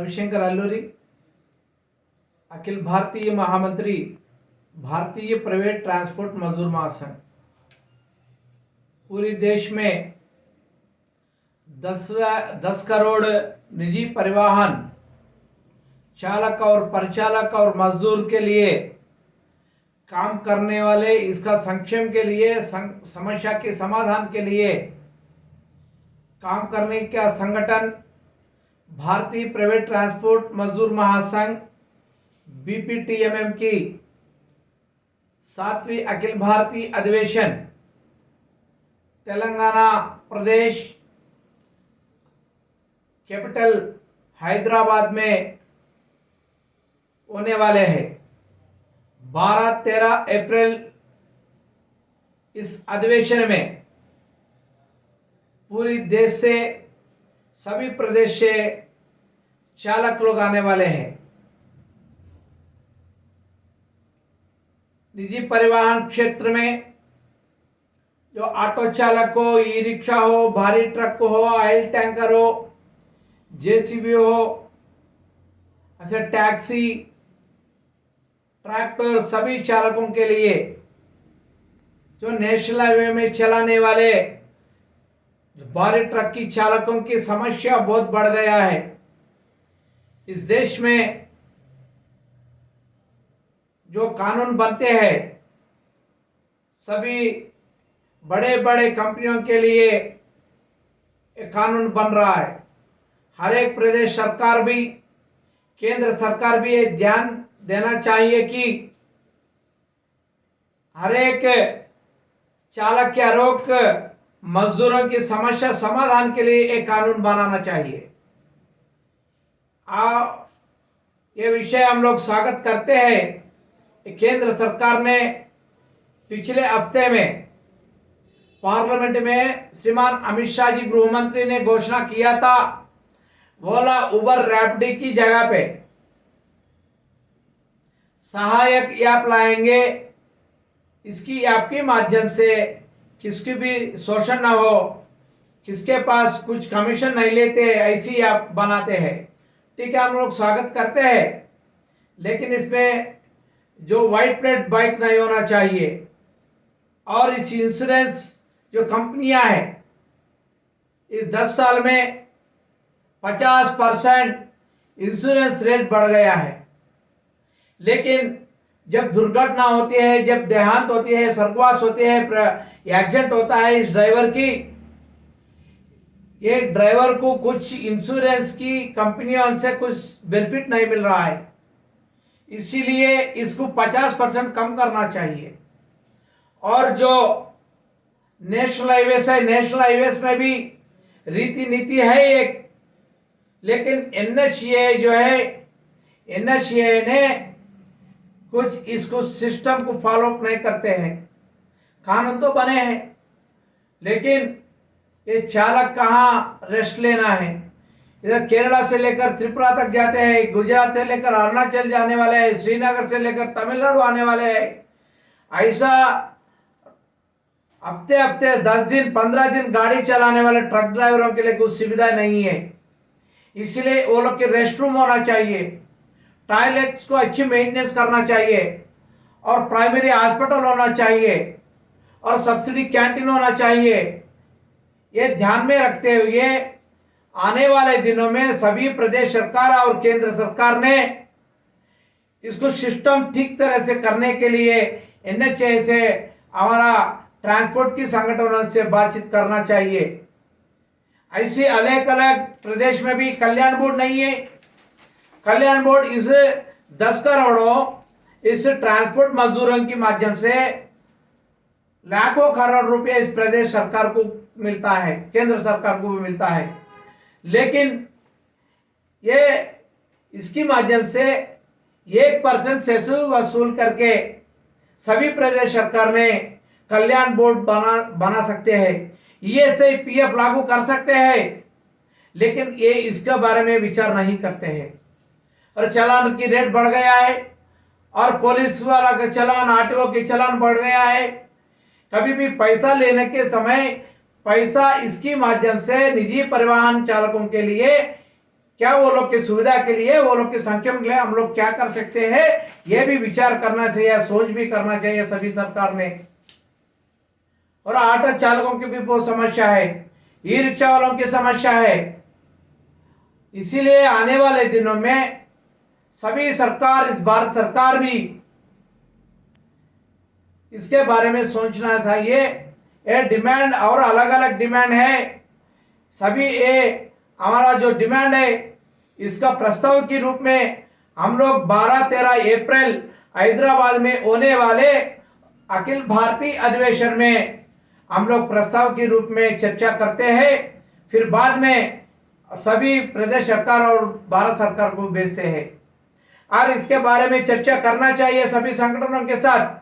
रविशंकर अल्लूरी, अखिल भारतीय महामंत्री, भारतीय private transport मजदूर महासंघ। पूरे देश में 10 करोड़ निजी परिवहन चालक और परिचालक और मजदूर के लिए काम करने वाले, इसका संक्षेम के लिए, समस्या के समाधान के लिए काम करने का संगठन भारतीय प्राइवेट ट्रांसपोर्ट मजदूर महासंघ BPTMM की 7वीं अखिल भारतीय अधिवेशन तेलंगाना प्रदेश कैपिटल हैदराबाद में होने वाले हैं। 12-13 अप्रैल इस अधिवेशन में पूरी देश से, सभी प्रदेश से चालक लोग आने वाले हैं। निजी परिवहन क्षेत्र में जो ऑटो चालक हो, ई रिक्शा हो, भारी ट्रक हो, ऑयल टैंकर हो, JCB हो, ऐसे टैक्सी, ट्रैक्टर, सभी चालकों के लिए जो नेशनल हाईवे में चलाने वाले भारी ट्रक की चालकों की समस्या बहुत बढ़ गया है। इस देश में जो कानून बनते हैं, सभी बड़े बड़े कंपनियों के लिए एक कानून बन रहा है। हर एक प्रदेश सरकार भी, केंद्र सरकार भी ये ध्यान देना चाहिए कि हर एक चालक या रोक मजदूरों की समस्या समाधान के लिए एक कानून बनाना चाहिए। ये विषय हम लोग स्वागत करते हैं। केंद्र सरकार ने पिछले हफ्ते में पार्लियामेंट में श्रीमान अमित शाह जी गृह मंत्री ने घोषणा किया था, ओला, उबर, रैपिडो की जगह पे सहायक ऐप लाएंगे। इसकी ऐप के माध्यम से किसकी भी शोषण ना हो, किसके पास कुछ कमीशन नहीं लेते, ऐसी ऐप बनाते हैं। ठीक है, हम लोग स्वागत करते हैं, लेकिन इसमें जो वाइट प्लेट बाइक नहीं होना चाहिए। और इस इंश्योरेंस जो कंपनियां हैं, इस 10 साल में 50% इंश्योरेंस रेट बढ़ गया है। लेकिन जब दुर्घटना होती है, जब देहांत होती है, स्वर्गवास होती है, एक्सीडेंट होता है इस ड्राइवर की, ये ड्राइवर को कुछ इंश्योरेंस की कंपनियों से कुछ बेनिफिट नहीं मिल रहा है। इसीलिए इसको 50% कम करना चाहिए। और जो नेशनल हाईवेज है, नेशनल हाईवेज में भी रीति नीति है एक, लेकिन NHAI जो है, NHAI ने कुछ इसको सिस्टम को फॉलो अप नहीं करते हैं। कानून तो बने हैं, लेकिन ये चालक कहाँ रेस्ट लेना है। इधर केरला से लेकर त्रिपुरा तक जाते हैं, गुजरात से लेकर अरुणाचल जाने वाले हैं, श्रीनगर से लेकर तमिलनाडु आने वाले हैं। ऐसा हफ्ते हफ्ते 10 दिन 15 दिन गाड़ी चलाने वाले ट्रक ड्राइवरों के लिए कुछ सुविधा नहीं है। इसलिए वो लोग के रेस्ट रूम होना चाहिए, टॉयलेट्स को अच्छी मेंटेनेंस करना चाहिए, और प्राइमरी हॉस्पिटल होना चाहिए, और सब्सिडी कैंटीन होना चाहिए। ये ध्यान में रखते हुए आने वाले दिनों में सभी प्रदेश सरकार और केंद्र सरकार ने इसको सिस्टम ठीक तरह से करने के लिए NHAI से, हमारा ट्रांसपोर्ट की संगठनों से बातचीत करना चाहिए। ऐसे अलग अलग प्रदेश में भी कल्याण बोर्ड नहीं है। कल्याण बोर्ड इस 10 करोड़ों इस ट्रांसपोर्ट मजदूरों के माध्यम से लाखों करोड़ रुपए इस प्रदेश सरकार को मिलता है, केंद्र सरकार को भी मिलता है। लेकिन ये इसके माध्यम से 1% सेस वसूल करके सभी प्रदेश सरकार ने कल्याण बोर्ड बना सकते हैं, ESI PF लागू कर सकते हैं, लेकिन ये इसके बारे में विचार नहीं करते हैं। और चालान की रेट बढ़ गया है, और पुलिस वाला का चालान, RTO के चालान बढ़ गया है। कभी भी पैसा लेने के समय पैसा इसके माध्यम से निजी परिवहन चालकों के लिए क्या वो लोग की सुविधा के लिए, वो लोग के संक्षेम के लिए हम लोग क्या कर सकते हैं, ये भी विचार करना चाहिए, सोच भी करना चाहिए सभी सरकार ने। और ऑटो चालकों की भी बहुत समस्या है, ई रिक्शा वालों की समस्या है। इसीलिए आने वाले दिनों में सभी सरकार, इस भारत सरकार भी इसके बारे में सोचना चाहिए। ये डिमांड और अलग अलग डिमांड है, सभी ये हमारा जो डिमांड है इसका प्रस्ताव के रूप में हम लोग 12-13 अप्रैल हैदराबाद में होने वाले अखिल भारतीय अधिवेशन में हम लोग प्रस्ताव के रूप में चर्चा करते हैं, फिर बाद में सभी प्रदेश सरकार और भारत सरकार को भेजते हैं। और इसके बारे में चर्चा करना चाहिए सभी संगठनों के साथ।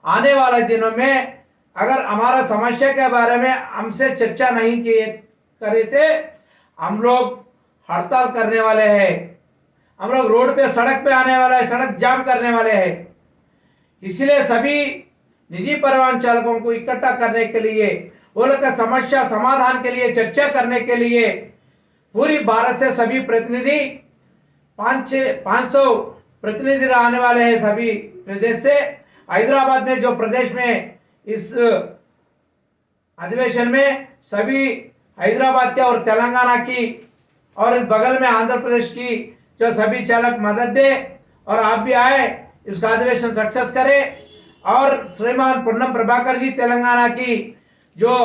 आने वाले दिनों में अगर हमारा समस्या के बारे में हमसे चर्चा नहीं किए करे थे, हम लोग हड़ताल करने वाले हैं, हम लोग रोड पे, सड़क पे आने वाले हैं, सड़क जाम करने वाले हैं। इसलिए सभी निजी परिवहन चालकों को इकट्ठा करने के लिए, वो लोग का समस्या समाधान के लिए चर्चा करने के लिए पूरी भारत से सभी प्रतिनिधि, 500 प्रतिनिधि आने वाले हैं सभी प्रदेश से। हैदराबाद में जो प्रदेश में इस अधिवेशन में सभी हैदराबाद के और तेलंगाना की और इस बगल में आंध्र प्रदेश की जो सभी चालक मदद दे और आप भी आए, इसका अधिवेशन सक्सेस करें। और श्रीमान पुन्नम प्रभाकर जी तेलंगाना की जो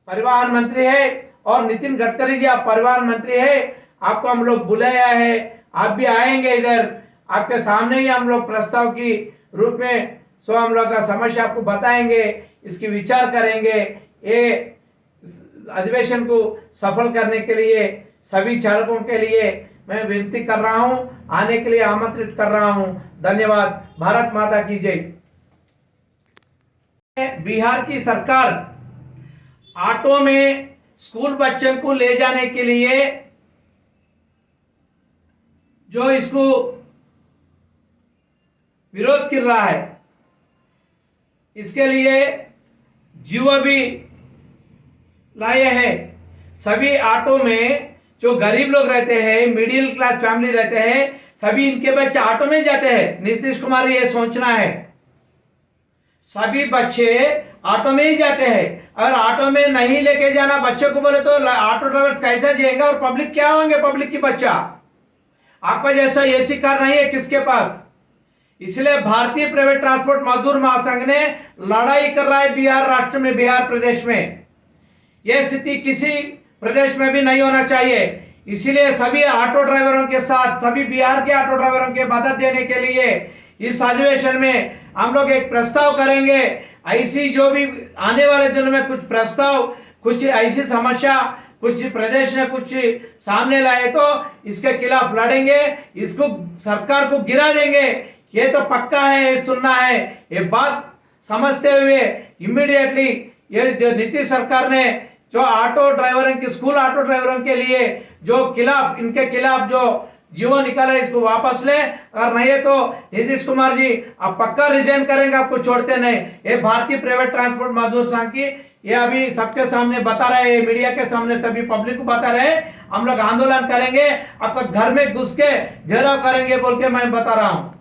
परिवहन मंत्री है, और नितिन गडकरी जी आप परिवहन मंत्री है, आपको हम लोग बुलाया है, आप भी आएंगे इधर, आपके सामने ही हम लोग प्रस्ताव की रूप में सो हम लोग का समस्या आपको बताएंगे, इसकी विचार करेंगे। ये अधिवेशन को सफल करने के लिए सभी चालकों के लिए मैं विनती कर रहा हूं, आने के लिए आमंत्रित कर रहा हूं। धन्यवाद। भारत माता की जय। बिहार की सरकार ऑटो में स्कूल बच्चों को ले जाने के लिए जो इसको विरोध कर रहा है, इसके लिए जीवो भी लाए हैं। सभी ऑटो में जो गरीब लोग रहते हैं, मिडिल क्लास फैमिली रहते हैं, सभी इनके बच्चे ऑटो में जाते हैं। नीतीश कुमार ये सोचना है, सभी बच्चे ऑटो में ही जाते हैं। अगर ऑटो में नहीं लेके जाना बच्चों को बोले तो ऑटो ड्राइवर्स कैसा जिएगा और पब्लिक क्या होंगे, पब्लिक की बच्चा। आपका जैसा एसी कार नहीं है किसके पास। इसलिए भारतीय प्राइवेट ट्रांसपोर्ट मजदूर महासंघ ने लड़ाई कर रहा है बिहार राष्ट्र में, बिहार प्रदेश में। यह स्थिति किसी प्रदेश में भी नहीं होना चाहिए। इसलिए सभी ऑटो ड्राइवरों के साथ, सभी बिहार के ऑटो ड्राइवरों के मदद देने के लिए इस अधिवेशन में हम लोग एक प्रस्ताव करेंगे। ऐसी जो भी आने वाले दिनों में कुछ प्रस्ताव, कुछ ऐसी समस्या कुछ प्रदेश ने कुछ सामने लाए तो इसके खिलाफ लड़ेंगे, इसको सरकार को गिरा देंगे। ये तो पक्का है, ये सुनना है। ये बात समझते हुए इमीडिएटली ये जो नीतीश सरकार ने जो ऑटो ड्राइवरों की, स्कूल ऑटो ड्राइवरों के लिए जो खिलाफ, इनके खिलाफ जो जीवो निकाला, इसको वापस ले। अगर नहीं है तो नीतीश कुमार जी आप पक्का रिजाइन करेंगे, आपको छोड़ते नहीं। ये भारतीय प्राइवेट ट्रांसपोर्ट मजदूर संघ की ये अभी सबके सामने बता रहे हैं, मीडिया के सामने सभी पब्लिक को बता रहे हैं। हम लोग आंदोलन करेंगे, आपका घर में घुस के घेराव करेंगे बोल के मैं बता रहा हूं।